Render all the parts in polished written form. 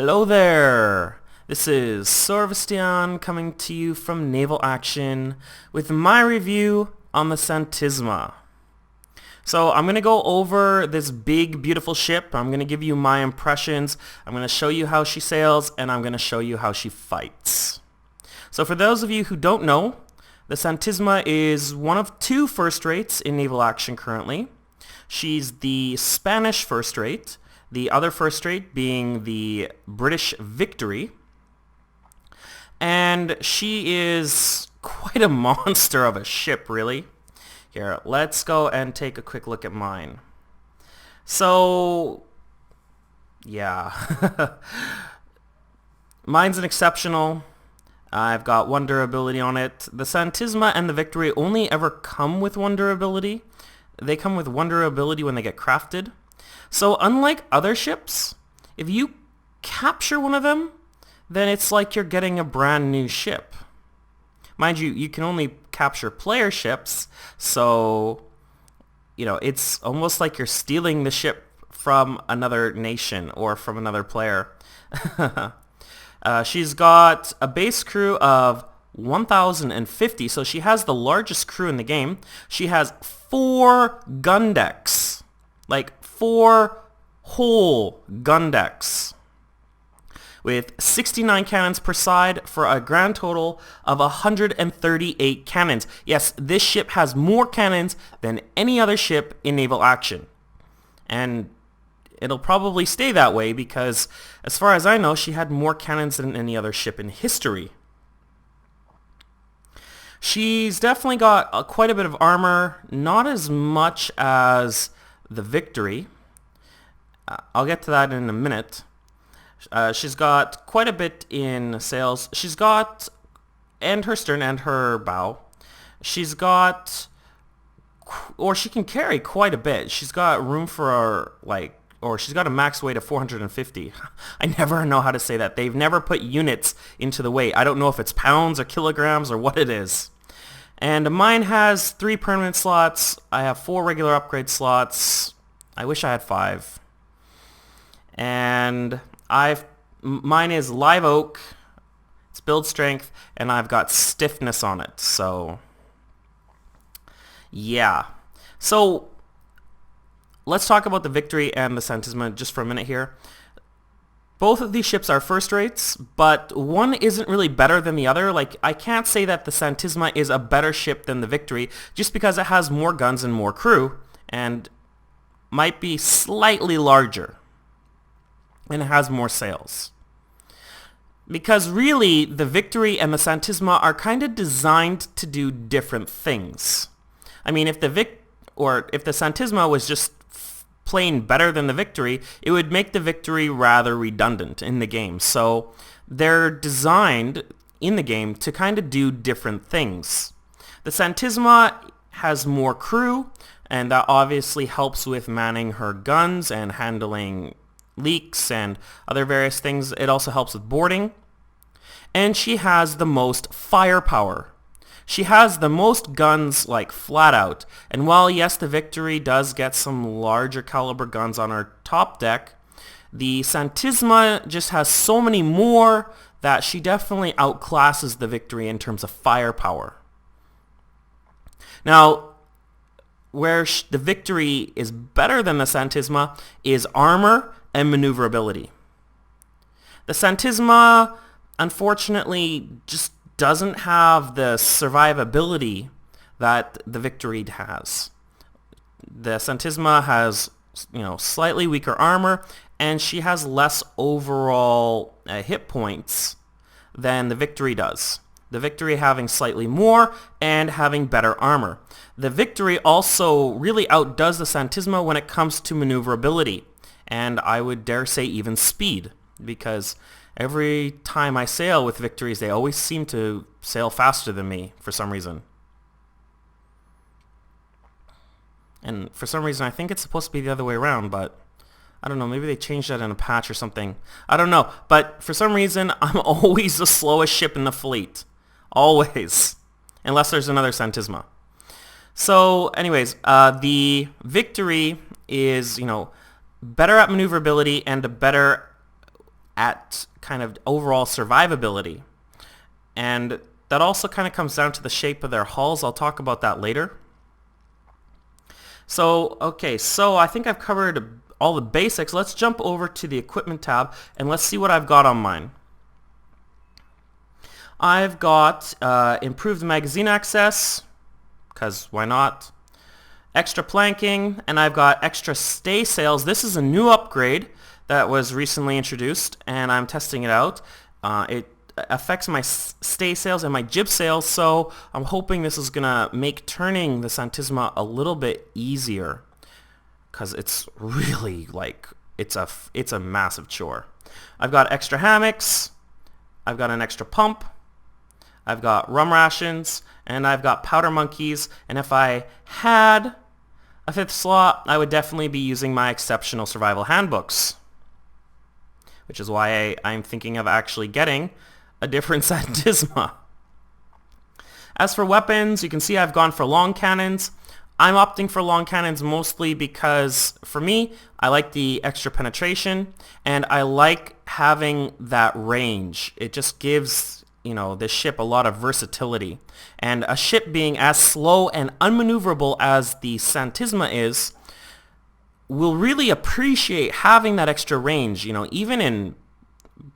Hello there! This is Sorvesteon coming to you from Naval Action with my review on the Santisima. So I'm going to go over this big, beautiful ship. I'm going to give you my impressions. I'm going to show you how she sails, and I'm going to show you how she fights. So for those of you who don't know, the Santisima is one of two first rates in Naval Action currently. She's the Spanish first rate, the other first rate being the British Victory. And she is quite a monster of a ship, really. Here, let's go and take a quick look at mine. So, yeah. Mine's an exceptional. I've got one durability on it. The Santisima and the Victory only ever come with one durability. They come with one durability when they get crafted. So unlike other ships, if you capture one of them, then it's like you're getting a brand new ship. Mind you, you can only capture player ships, so it's almost like you're stealing the ship from another nation or from another player. She's got a base crew of 1,050, so she has the largest crew in the game. She has 4 gun decks, like 4 whole gun decks, with 69 cannons per side for a grand total of 138 cannons. Yes, this ship has more cannons than any other ship in Naval Action. And it'll probably stay that way because, as far as I know, she had more cannons than any other ship in history. She's definitely got quite a bit of armor, not as much as the Victory. I'll get to that in a minute. She's got quite a bit in sails. She's got, and her stern and her bow. She's got, or she can carry quite a bit. She's got room for she's got a max weight of 450. I never know how to say that. They've never put units into the weight. I don't know if it's pounds or kilograms or what it is. And mine has 3 permanent slots. I have 4 regular upgrade slots. I wish I had 5. And mine is live oak. It's build strength, and I've got stiffness on it. So yeah. So let's talk about the Victory and the Santisima just for a minute here. Both of these ships are first rates, but one isn't really better than the other. Like, I can't say that the Santisima is a better ship than the Victory just because it has more guns and more crew and might be slightly larger and it has more sails. Because really, the Victory and the Santisima are kind of designed to do different things. I mean, if the Santisima was just plain better than the Victory, it would make the Victory rather redundant in the game. So they're designed in the game to kind of do different things. The Santisima has more crew, and that obviously helps with manning her guns and handling leaks and other various things. It also helps with boarding. And she has the most firepower. She has the most guns, like, flat out. And while, yes, the Victory does get some larger caliber guns on her top deck, the Santisima just has so many more that she definitely outclasses the Victory in terms of firepower. Now, where the Victory is better than the Santisima is armor and maneuverability. The Santisima, unfortunately, just doesn't have the survivability that the Victory has. The Santisima has, slightly weaker armor, and she has less overall hit points than the Victory does. The Victory having slightly more and having better armor. The Victory also really outdoes the Santisima when it comes to maneuverability, and I would dare say even speed, because every time I sail with Victories, they always seem to sail faster than me for some reason. And for some reason, I think it's supposed to be the other way around, but I don't know. Maybe they changed that in a patch or something. I don't know. But for some reason, I'm always the slowest ship in the fleet. Always. Unless there's another Santisima. So anyways, the Victory is, better at maneuverability and better at kind of overall survivability. And that also kind of comes down to the shape of their hulls. I'll talk about that later. So, okay, so I think I've covered all the basics. Let's jump over to the equipment tab and let's see what I've got on mine. I've got improved magazine access, because why not? Extra planking, and I've got extra stay sails. This is a new upgrade that was recently introduced, and I'm testing it out. It affects my stay sails and my jib sails, so I'm hoping this is gonna make turning the Santisima a little bit easier, because it's really like it's a massive chore. I've got extra hammocks, I've got an extra pump, I've got rum rations, and I've got powder monkeys, and if I had a 5th slot, I would definitely be using my exceptional survival handbooks, which is why I'm thinking of actually getting a different Santisima. As for weapons, you can see I've gone for long cannons. I'm opting for long cannons mostly because, for me, I like the extra penetration, and I like having that range. It just gives, you know, this ship a lot of versatility. And a ship being as slow and unmaneuverable as the Santisima is, will really appreciate having that extra range. You know, even in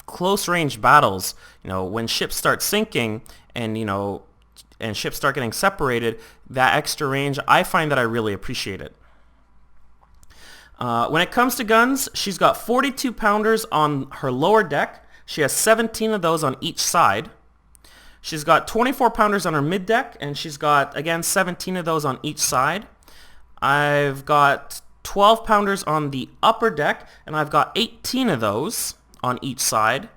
close range battles, you know, when ships start sinking and, you know, and ships start getting separated, that extra range, I find that I really appreciate it. When it comes to guns, she's got 42 pounders on her lower deck. She has 17 of those on each side. She's got 24 pounders on her mid deck, and she's got, again, 17 of those on each side. I've got 12 pounders on the upper deck, and I've got 18 of those on each side.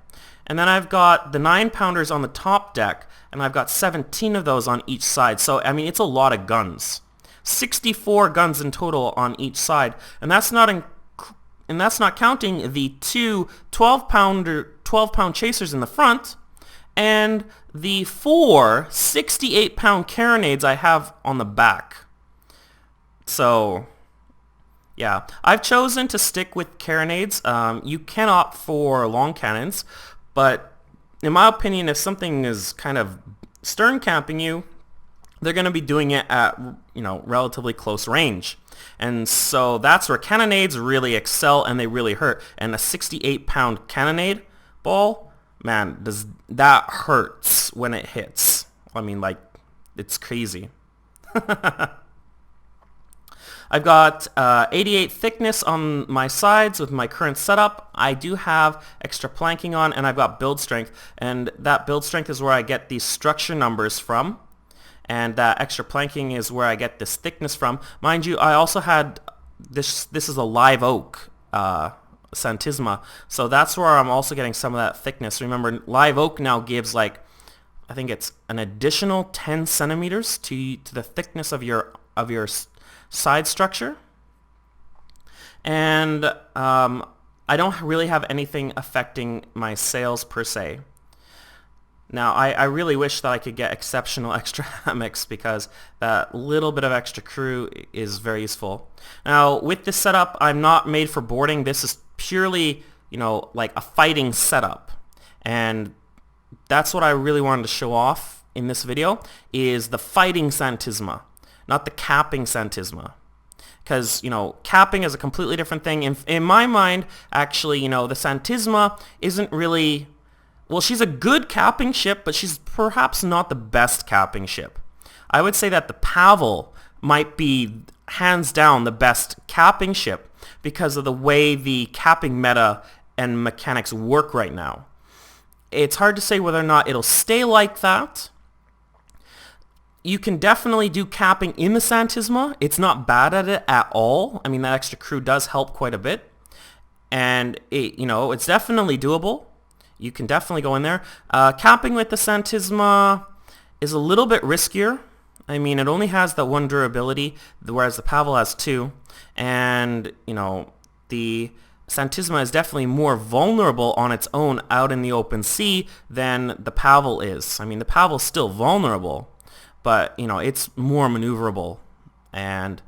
And then I've got the 9 pounders on the top deck, and I've got 17 of those on each side. So, I mean, it's a lot of guns. 64 guns in total on each side, and that's not counting the two 12-pound chasers in the front, and the 4 68-pound carronades I have on the back. So, yeah, I've chosen to stick with carronades. You can opt for long cannons, but in my opinion, if something is kind of stern camping you, they're going to be doing it at, you know, relatively close range. And so that's where cannonades really excel, and they really hurt. And a 68-pound cannonade ball, man, that hurts when it hits. I mean, like, it's crazy. I've got 88 thickness on my sides with my current setup. I do have extra planking on, and I've got build strength. And that build strength is where I get these structure numbers from. And that extra planking is where I get this thickness from. Mind you, I also had this is a live oak Santisima, so that's where I'm also getting some of that thickness. Remember, live oak now gives, like, I think it's an additional 10 centimeters to the thickness of your side structure. And I don't really have anything affecting my sails per se. Now, I really wish that I could get exceptional extra hammocks, because that little bit of extra crew is very useful. Now, with this setup, I'm not made for boarding. This is purely, you know, like a fighting setup. And that's what I really wanted to show off in this video, is the fighting Santisima, not the capping Santisima. Because, you know, capping is a completely different thing. In my mind, actually, you know, the Santisima isn't really... Well, she's a good capping ship, but she's perhaps not the best capping ship. I would say that the Pavel might be hands down the best capping ship because of the way the capping meta and mechanics work right now. It's hard to say whether or not it'll stay like that. You can definitely do capping in the Santisima. It's not bad at it at all. I mean, that extra crew does help quite a bit. And, you know, it's definitely doable. You can definitely go in there. Capping with the Santisima is a little bit riskier. I mean, it only has that one durability, whereas the Pavel has 2. And, you know, the Santisima is definitely more vulnerable on its own out in the open sea than the Pavel is. I mean, the Pavel's still vulnerable, but, you know, it's more maneuverable, and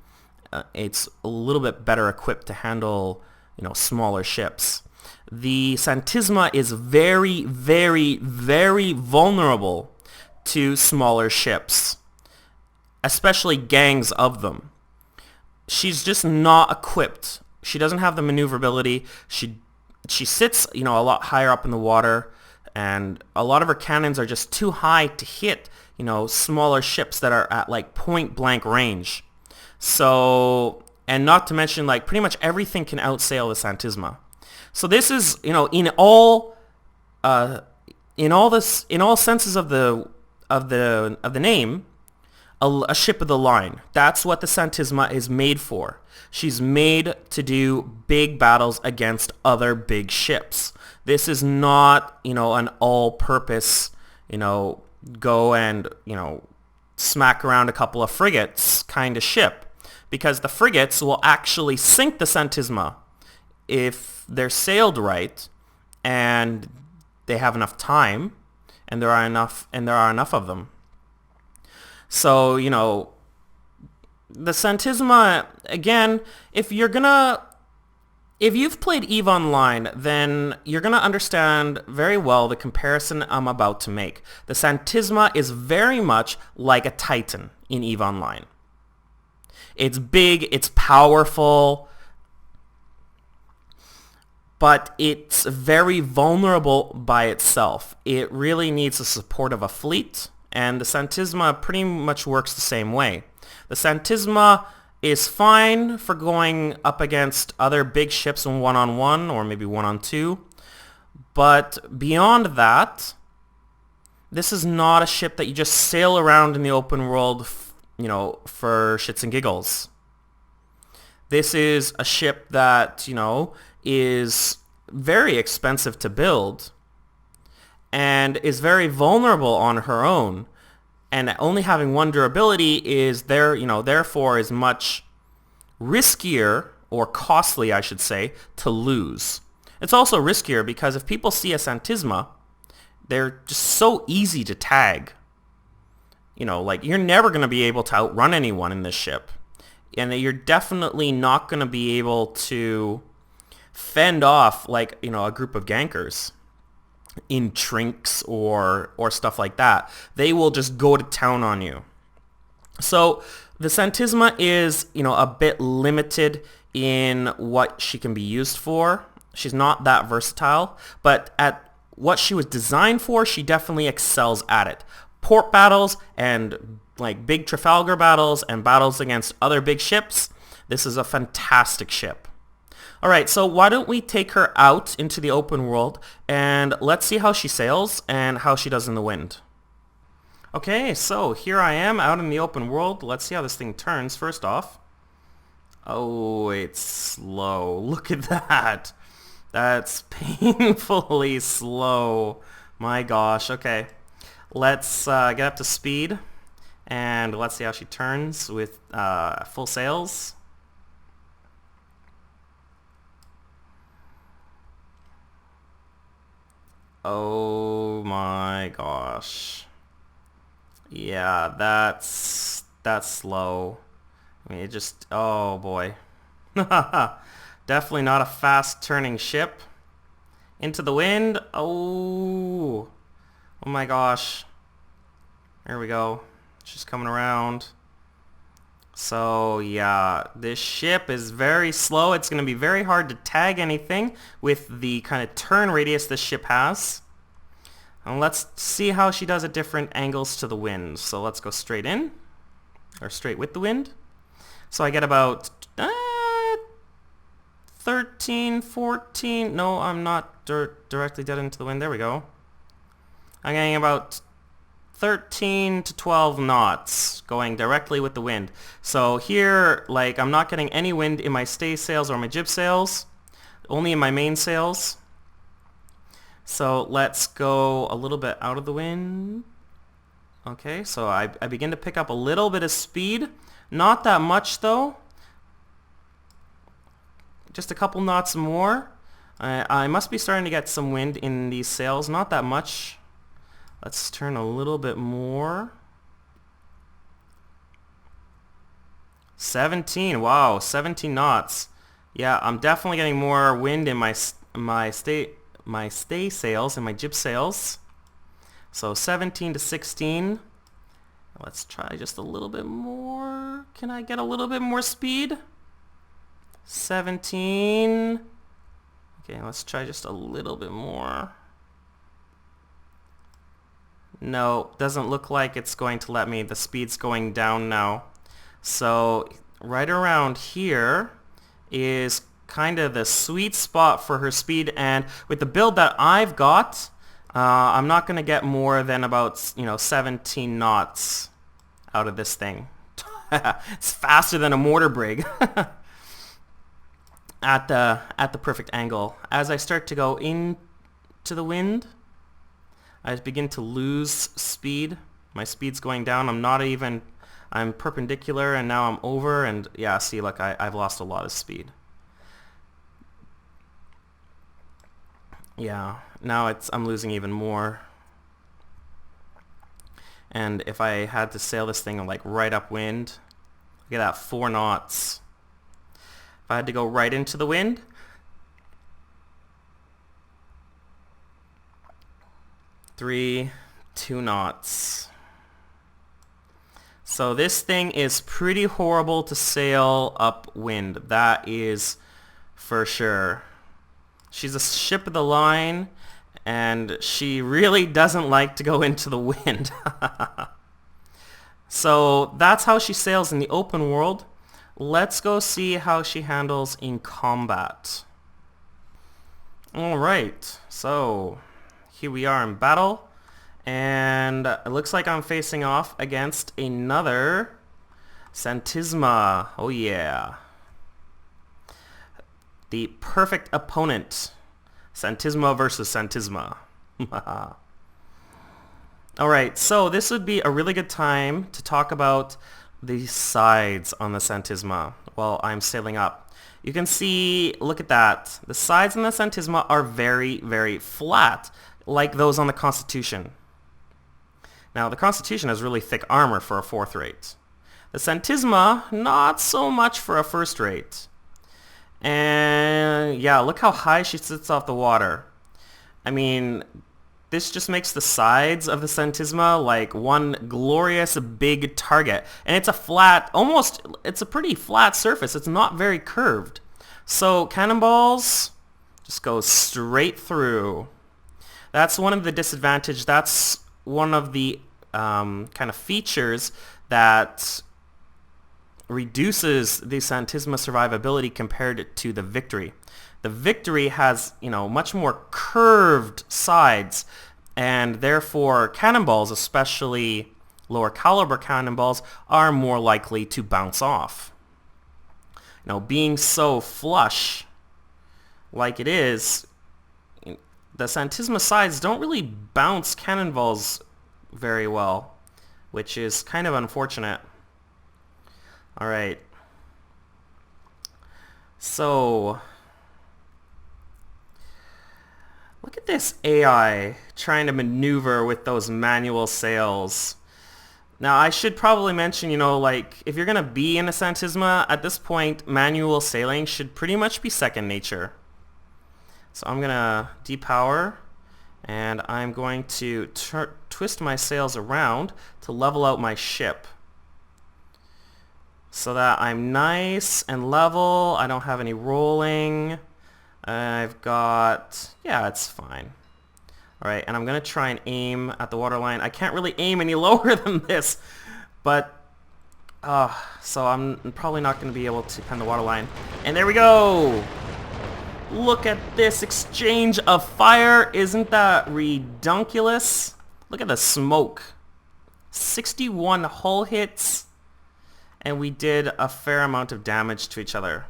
it's a little bit better equipped to handle, you know, smaller ships. the Santisima is very, very, very vulnerable to smaller ships, especially gangs of them. She's just not equipped. She doesn't have the maneuverability. She sits, a lot higher up in the water, and a lot of her cannons are just too high to hit, smaller ships that are at like point blank range. So, and not to mention, like, pretty much everything can outsail the Santisima. So this is, in all senses of the name, a ship of the line. That's what the Santisima is made for. She's made to do big battles against other big ships. This is not, an all-purpose, go and, smack around a couple of frigates kind of ship. Because the frigates will actually sink the Santisima if they're sailed right and they have enough time and there are enough of them. So, the Santisima, again, if you've played EVE Online, then you're going to understand very well the comparison I'm about to make. The Santisima is very much like a Titan in EVE Online. It's big, it's powerful, but it's very vulnerable by itself. It really needs the support of a fleet, and the Santisima pretty much works the same way. The Santisima is fine for going up against other big ships in one-on-one or maybe one-on-two, but beyond that, this is not a ship that you just sail around in the open world, for shits and giggles. This is a ship that, is very expensive to build and is very vulnerable on her own, and only having one durability is therefore is much riskier, or costly I should say, to lose. It's also riskier because if people see a Santisima, they're just so easy to tag. You're never going to be able to outrun anyone in this ship, and you're definitely not going to be able to fend off a group of gankers in trinks or stuff like that. They will just go to town on you. So the Santisima is, a bit limited in what she can be used for. She's not that versatile, but at what she was designed for, she definitely excels at it. Port battles and big Trafalgar battles and battles against other big ships, this is a fantastic ship. Alright, so why don't we take her out into the open world and let's see how she sails and how she does in the wind. Okay, so here I am out in the open world. Let's see how this thing turns first off. Oh, it's slow. Look at that. That's painfully slow. My gosh, okay. Let's get up to speed and let's see how she turns with full sails. Oh my gosh. Yeah, that's slow. I mean, oh boy. Definitely not a fast turning ship. Into the wind. Oh my gosh. There we go. She's coming around. So yeah, this ship is very slow. It's going to be very hard to tag anything with the kind of turn radius this ship has. And let's see how she does at different angles to the wind. So let's go straight in, or straight with the wind. So I get about 13, 14. No, I'm not directly dead into the wind. There we go. I'm getting about 13 to 12 knots going directly with the wind. So here, I'm not getting any wind in my stay sails or my jib sails, only in my main sails. So let's go a little bit out of the wind. Okay, so I begin to pick up a little bit of speed. Not that much though. Just a couple knots more. I must be starting to get some wind in these sails. Not that much. Let's turn a little bit more. 17. Wow, 17 knots. Yeah, I'm definitely getting more wind in my my stay sails and my jib sails. So 17 to 16. Let's try just a little bit more. Can I get a little bit more speed? 17. Okay, let's try just a little bit more. No, doesn't look like it's going to let me. The speed's going down now. So right around here is kind of the sweet spot for her speed, and with the build that I've got, I'm not going to get more than about 17 knots out of this thing. It's faster than a mortar brig at the perfect angle. As I start to go into the wind, I begin to lose speed. My speed's going down. I'm perpendicular, and now I'm over, and yeah, see, look, I've lost a lot of speed. Yeah, now I'm losing even more. And if I had to sail this thing like right upwind, look at that, 4 knots. If I had to go right into the wind, two knots. So this thing is pretty horrible to sail upwind. That is for sure. She's a ship of the line, and she really doesn't like to go into the wind. So that's how she sails in the open world. Let's go see how she handles in combat. Alright, so here we are in battle, and it looks like I'm facing off against another Santisima. Oh yeah. The perfect opponent. Santisima versus Santisima. Alright, so this would be a really good time to talk about the sides on the Santisima while I'm sailing up. You can see, look at that. The sides on the Santisima are very, very flat, like those on the Constitution. Now, the Constitution has really thick armor for a 4th rate. The Santisima, not so much for a 1st rate. And yeah, look how high she sits off the water. I mean, this just makes the sides of the Santisima like one glorious big target. And it's a flat, it's a pretty flat surface. It's not very curved. So cannonballs just go straight through. That's one of the disadvantages. That's one of the kind of features that reduces the Santisima survivability compared to the Victory. The Victory has, much more curved sides, and therefore cannonballs, especially lower caliber cannonballs, are more likely to bounce off. Being so flush like it is, the Santisima sides don't really bounce cannonballs very well, which is kind of unfortunate. Alright. So look at this AI trying to maneuver with those manual sails. Now, I should probably mention, if you're going to be in a Santisima, at this point, manual sailing should pretty much be second nature. So I'm going to depower, and I'm going to twist my sails around to level out my ship, so that I'm nice and level. I don't have any rolling. I've got, yeah, it's fine. Alright, and I'm going to try and aim at the waterline. I can't really aim any lower than this, but, so I'm probably not going to be able to pen the waterline. And there we go! Look at this exchange of fire. Isn't that redunculous? Look at the smoke. 61 hull hits, and we did a fair amount of damage to each other.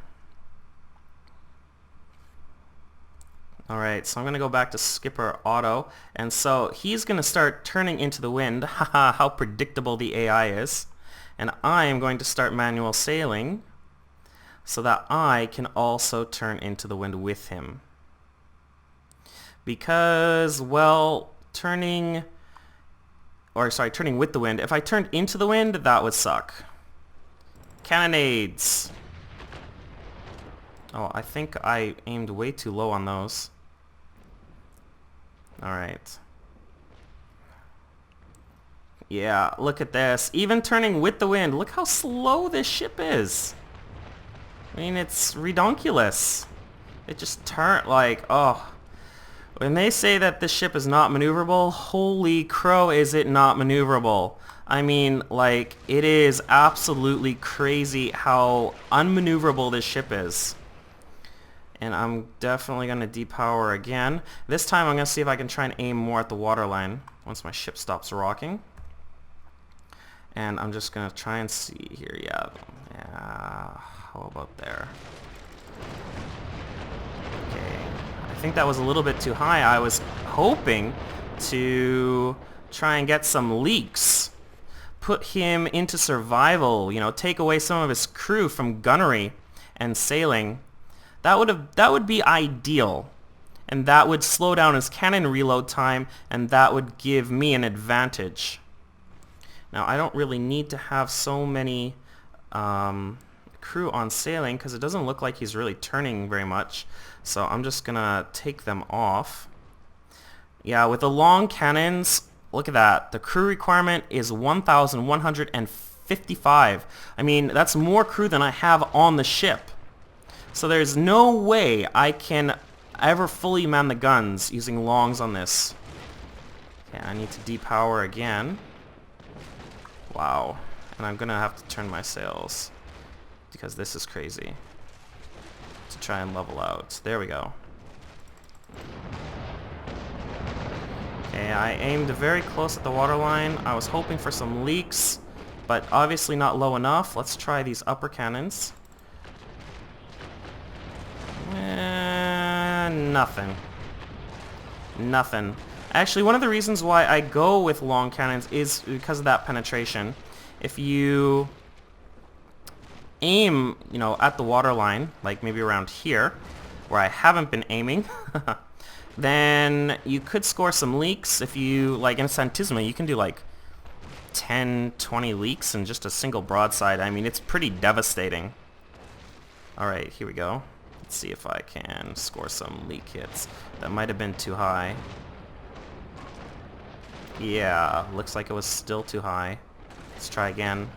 Alright, so I'm going to go back to Skipper Auto, and so he's going to start turning into the wind. Haha, how predictable the AI is. And I am going to start manual sailing so that I can also turn into the wind with him. Because, well, turning with the wind, if I turned into the wind, that would suck. Cannonades. Oh, I think I aimed way too low on those. Alright. Yeah, look at this. Even turning with the wind. Look how slow this ship is. I mean, it's redonkulous. It just turned like, oh. When they say that this ship is not maneuverable, holy crow, is it not maneuverable. I mean, like, it is absolutely crazy how unmaneuverable this ship is. And I'm definitely going to depower again. This time I'm going to see if I can try and aim more at the waterline once my ship stops rocking. And I'm just going to try and see here. Yeah, how about there? Okay, I think that was a little bit too high. I was hoping to try and get some leaks. Put him into survival, you know, take away some of his crew from gunnery and sailing. That would be ideal. And that would slow down his cannon reload time, and that would give me an advantage. Now, I don't really need to have so many crew on sailing because it doesn't look like he's really turning very much. So I'm just going to take them off. Yeah, with the long cannons, look at that. The crew requirement is 1,155. I mean, that's more crew than I have on the ship. So there's no way I can ever fully man the guns using longs on this. Okay, I need to depower again. Wow. And I'm going to have to turn my sails because this is crazy to try and level out. There we go. Okay, I aimed very close at the waterline. I was hoping for some leaks, but obviously not low enough. Let's try these upper cannons. Nothing. Nothing. Actually, one of the reasons why I go with long cannons is because of that penetration. If you aim, you know, at the waterline, like maybe around here, where I haven't been aiming, then you could score some leaks. If you, like in Santisima, you can do like 10, 20 leaks in just a single broadside. I mean, it's pretty devastating. Alright, here we go. Let's see if I can score some leak hits. That might have been too high. Yeah, looks like it was still too high. Let's try again.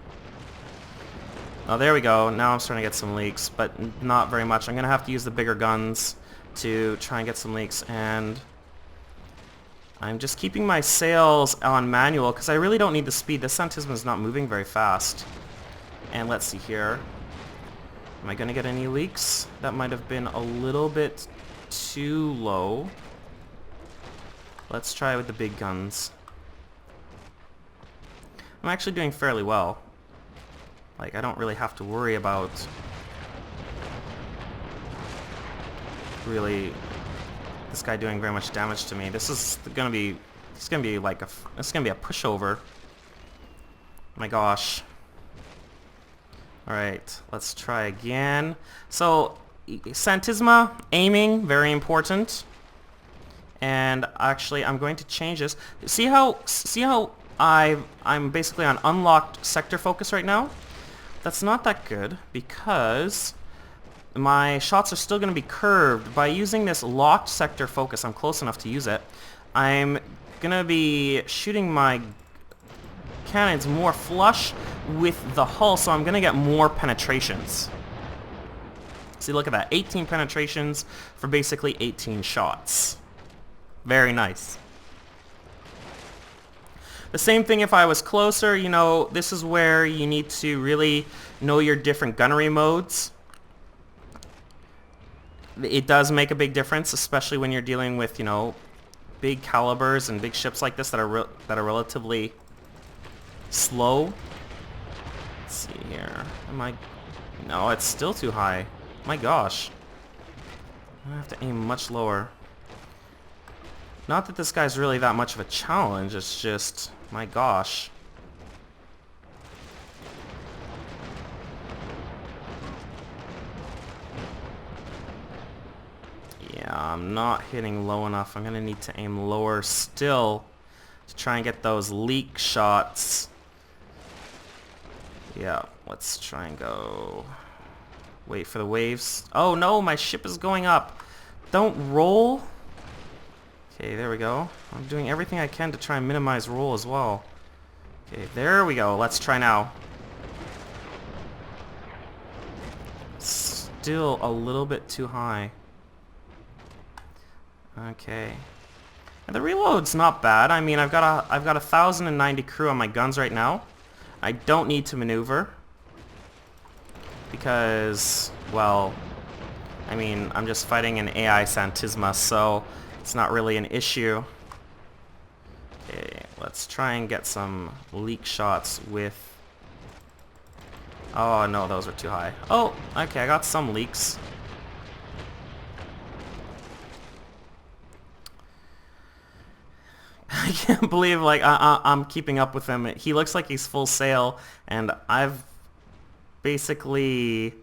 Oh, there we go. Now I'm starting to get some leaks, but not very much. I'm going to have to use the bigger guns to try and get some leaks, and I'm just keeping my sails on manual because I really don't need the speed. This Santisima is not moving very fast. And let's see here. Am I going to get any leaks? That might have been a little bit too low. Let's try with the big guns. I'm actually doing fairly well. Like, I don't really have to worry about really this guy doing very much damage to me. This is gonna be, it's gonna be like it's gonna be a pushover. My gosh. Alright, let's try again. So, Santisima, aiming, very important. And actually, I'm going to change this. See how I'm basically on unlocked sector focus right now? That's not that good because my shots are still going to be curved. By using this locked sector focus, I'm close enough to use it. I'm going to be shooting my cannons more flush with the hull, so I'm going to get more penetrations. See, look at that. 18 penetrations for basically 18 shots. Very nice. The same thing if I was closer, you know, this is where you need to really know your different gunnery modes. It does make a big difference, especially when you're dealing with, you know, big calibers and big ships like this that are relatively slow. Let's see here. No, it's still too high. My gosh. I have to aim much lower. Not that this guy's really that much of a challenge, it's just, my gosh. Yeah, I'm not hitting low enough. I'm gonna need to aim lower still to try and get those leak shots. Yeah, let's try and go Wait for the waves. Oh no, my ship is going up. Don't roll. Okay, there we go. I'm doing everything I can to try and minimize roll as well. Okay, there we go. Let's try now. Still a little bit too high. Okay. And the reload's not bad. I mean, I've got 1,090 crew on my guns right now. I don't need to maneuver because, well, I mean, I'm just fighting an AI Santisima, so it's not really an issue. Okay, let's try and get some leak shots with... Oh, no, those were too high. Oh, okay, I got some leaks. I can't believe, like, I'm keeping up with him. He looks like he's full sail, and I've basically...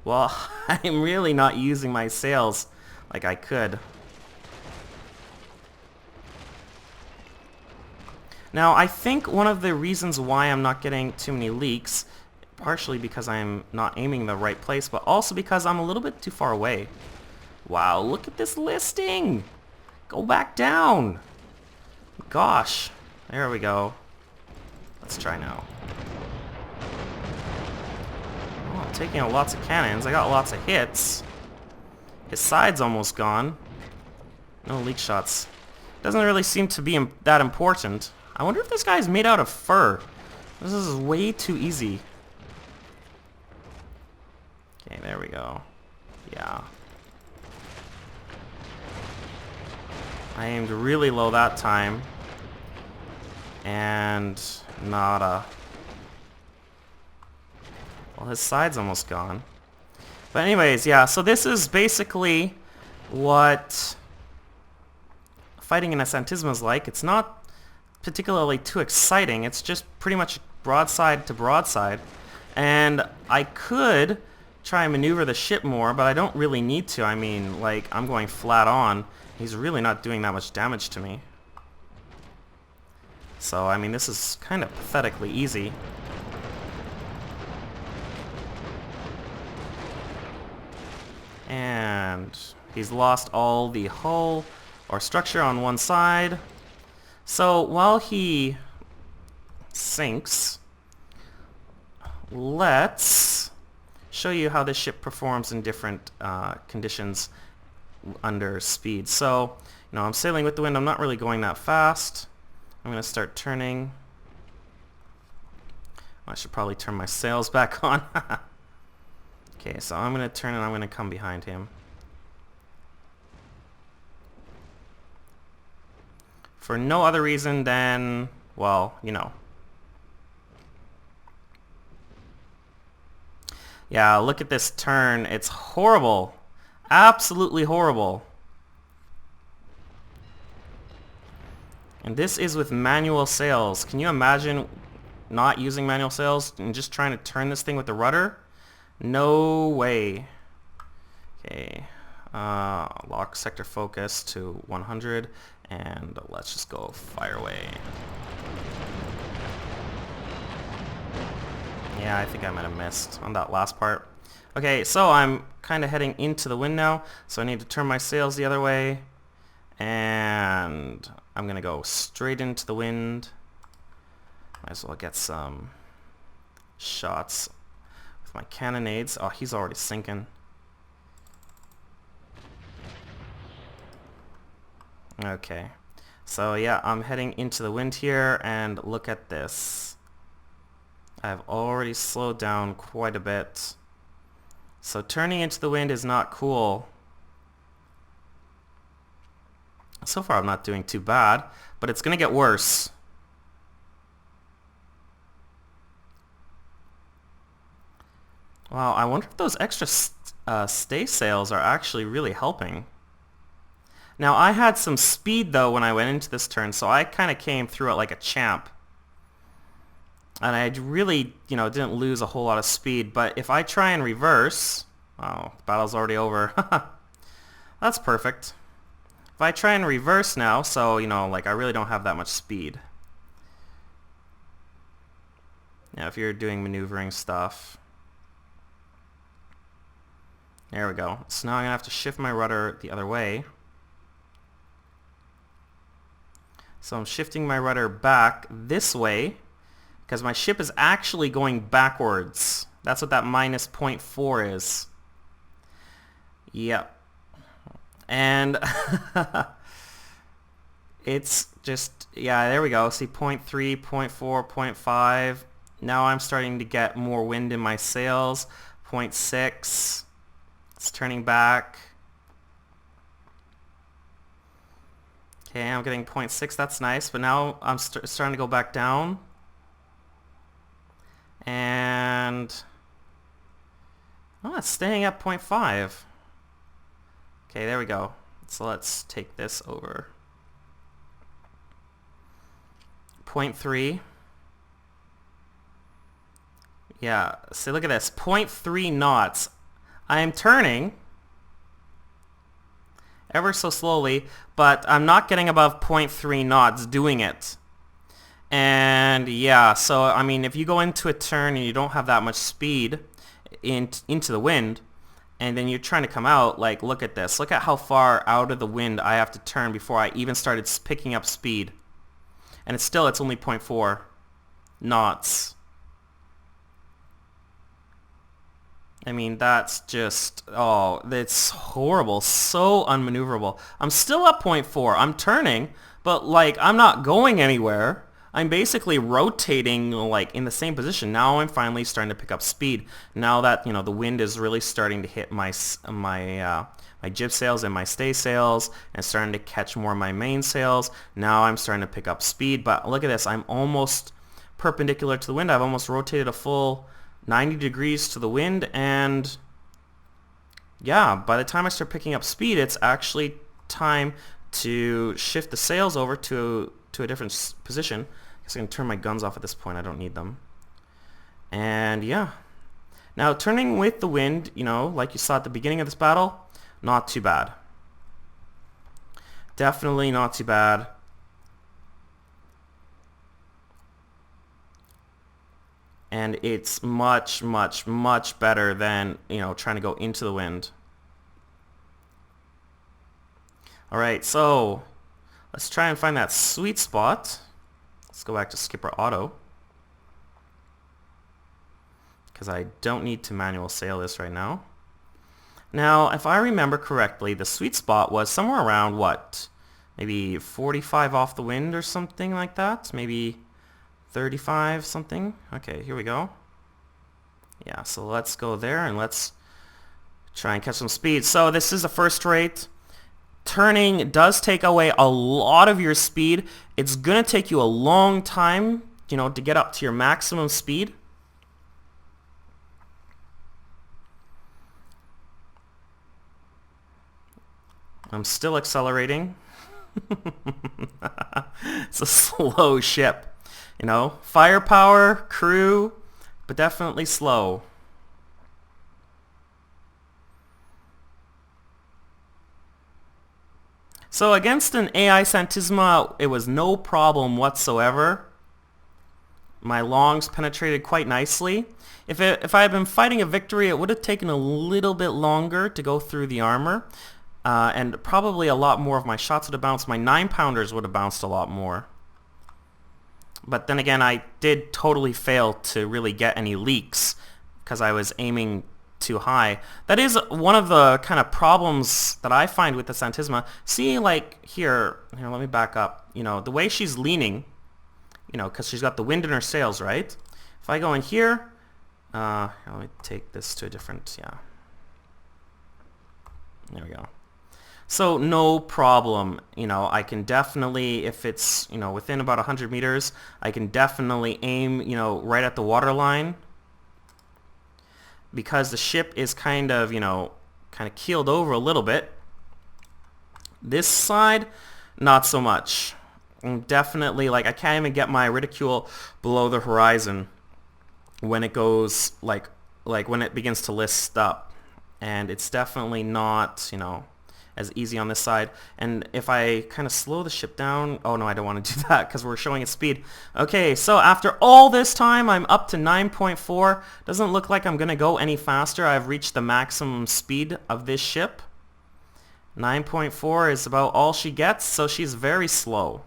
Well, I'm really not using my sails like I could. Now, I think one of the reasons why I'm not getting too many leaks, partially because I'm not aiming in the right place, but also because I'm a little bit too far away. Wow, look at this listing! Go back down! Gosh, there we go. Let's try now. Oh, I'm taking out lots of cannons. I got lots of hits. His side's almost gone. No leak shots. Doesn't really seem to be that important. I wonder if this guy's made out of fur. This is way too easy. Okay, there we go. Yeah. I aimed really low that time. And nada. Well, his side's almost gone. But anyways, yeah, so this is basically what fighting in a Santisima is like. It's not particularly too exciting. It's just pretty much broadside to broadside. And I could try and maneuver the ship more, but I don't really need to. I mean, like, I'm going flat on. He's really not doing that much damage to me. So, I mean, this is kind of pathetically easy. And he's lost all the hull or structure on one side. So, while he sinks, let's show you how this ship performs in different conditions under speed. So, you know, I'm sailing with the wind. I'm not really going that fast. I'm going to start turning. I should probably turn my sails back on. Okay, so I'm going to turn and I'm going to come behind him. For no other reason than, well, you know. Yeah, look at this turn. It's horrible. Absolutely horrible. And this is with manual sails. Can you imagine not using manual sails and just trying to turn this thing with the rudder? No way. Okay. Lock sector focus to 100 and let's just go fire away. Yeah, I think I might have missed on that last part. Okay, so I'm kind of heading into the wind now, so I need to turn my sails the other way, and I'm gonna go straight into the wind. Might as well get some shots with my cannonades. Oh, he's already sinking. Okay, so yeah, I'm heading into the wind here, and look at this. I've already slowed down quite a bit. So turning into the wind is not cool. So far I'm not doing too bad, but it's gonna get worse. Wow, I wonder if those extra stay sails are actually really helping. Now I had some speed though when I went into this turn, so I kind of came through it like a champ. And I really, you know, didn't lose a whole lot of speed. But if I try and reverse... Oh, the battle's already over. That's perfect. If I try and reverse now, so, you know, like, I really don't have that much speed. Now, if you're doing maneuvering stuff... There we go. So now I'm going to have to shift my rudder the other way. So I'm shifting my rudder back this way because my ship is actually going backwards. That's what that minus 0.4 is. Yep. And it's just, yeah, there we go. See, 0.3, 0.4, 0.5. Now I'm starting to get more wind in my sails. 0.6. It's turning back. Okay, I'm getting 0.6. That's nice. But now I'm starting to go back down. And oh, it's staying at 0.5. Okay, there we go. So let's take this over. 0.3. Yeah, see, look at this. 0.3 knots. I am turning ever so slowly, but I'm not getting above 0.3 knots doing it. And yeah, so I mean, if you go into a turn and you don't have that much speed into the wind, and then you're trying to come out, like, look at this. Look at how far out of the wind I have to turn before I even started picking up speed. And it's only 0.4 knots. I mean, that's just, oh, it's horrible. So unmaneuverable. I'm still at 0.4. I'm turning, but, like, I'm not going anywhere. I'm basically rotating, like, in the same position. Now I'm finally starting to pick up speed. Now that, you know, the wind is really starting to hit my jib sails and my stay sails, and starting to catch more of my main sails. Now I'm starting to pick up speed. But look at this. I'm almost perpendicular to the wind. I've almost rotated a full 90 degrees to the wind, and yeah, by the time I start picking up speed, it's actually time to shift the sails over to a different position. I guess I can turn my guns off at this point. I don't need them. And yeah. Now, turning with the wind, you know, like you saw at the beginning of this battle, not too bad. Definitely not too bad. And it's much, much, much better than, you know, trying to go into the wind. Alright, so let's try and find that sweet spot. Let's go back to skipper auto, because I don't need to manual sail this right now. Now, if I remember correctly, the sweet spot was somewhere around, what, maybe 45 off the wind or something like that? Maybe 35 something. Okay, here we go. Yeah, so let's go there and let's try and catch some speed. So this is a first rate. Turning does take away a lot of your speed. It's going to take you a long time, you know, to get up to your maximum speed. I'm still accelerating. It's a slow ship. You know, firepower, crew, but definitely slow. So against an AI Santisima, it was no problem whatsoever. My longs penetrated quite nicely. If I had been fighting a victory, it would have taken a little bit longer to go through the armor. And probably a lot more of my shots would have bounced. My 9-pounders would have bounced a lot more. But then again, I did totally fail to really get any leaks because I was aiming too high. That is one of the kind of problems that I find with the Santisima. See, like here, let me back up. You know, the way she's leaning, you know, because she's got the wind in her sails, right? If I go in here, let me take this to a different, yeah. There we go. So no problem, you know, I can definitely, if it's, you know, within about 100 meters, I can definitely aim, you know, right at the water line. Because the ship is kind of, you know, kind of keeled over a little bit. This side, not so much. And definitely, like, I can't even get my reticule below the horizon when it goes, like when it begins to list up. And it's definitely not, you know, as easy on this side. And if I kind of slow the ship down, oh no, I don't want to do that because we're showing its speed. Okay, so after all this time, I'm up to 9.4. Doesn't look like I'm going to go any faster. I've reached the maximum speed of this ship. 9.4 is about all she gets, so she's very slow.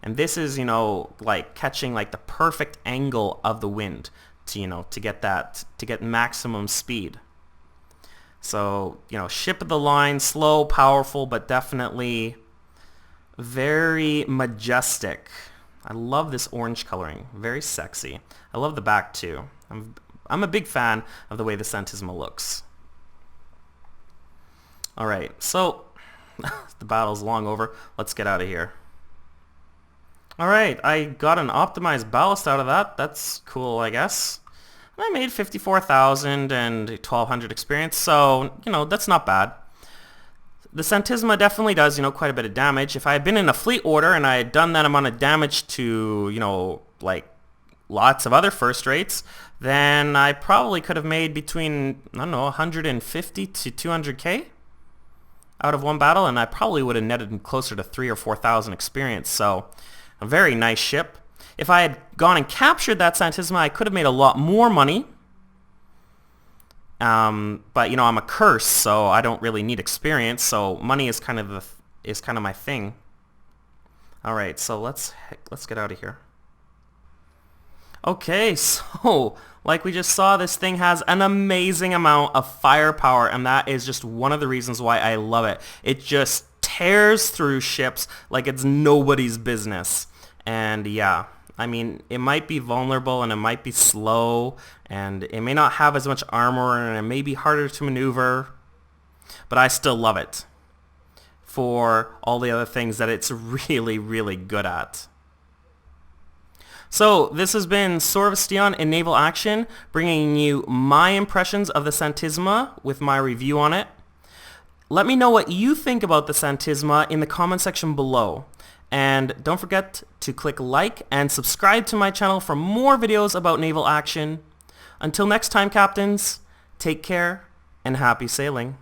And this is, you know, like catching like the perfect angle of the wind to, you know, to get maximum speed. So, you know, ship of the line, slow, powerful, but definitely very majestic. I love this orange coloring. Very sexy. I love the back too. I'm a big fan of the way the Santisima looks. Alright, so the battle's long over. Let's get out of here. Alright, I got an optimized ballast out of that. That's cool, I guess. I made 54,000 and 1,200 experience, so, you know, that's not bad. The Santisima definitely does, you know, quite a bit of damage. If I had been in a fleet order and I had done that amount of damage to, you know, like lots of other first rates, then I probably could have made between, I don't know, 150 to 200k out of one battle, and I probably would have netted closer to 3,000 or 4,000 experience, so a very nice ship. If I had gone and captured that Santisima, I could have made a lot more money. But you know, I'm a curse, so I don't really need experience. So money is kind of my thing. All right, so let's get out of here. Okay, so like we just saw, this thing has an amazing amount of firepower, and that is just one of the reasons why I love it. It just tears through ships like it's nobody's business. And yeah, I mean, it might be vulnerable and it might be slow and it may not have as much armor and it may be harder to maneuver, but I still love it for all the other things that it's really, really good at. So this has been Sorvesteon in Naval Action, bringing you my impressions of the Santisima with my review on it. Let me know what you think about the Santisima in the comment section below. And don't forget to click like and subscribe to my channel for more videos about naval action. Until next time, captains, take care and happy sailing.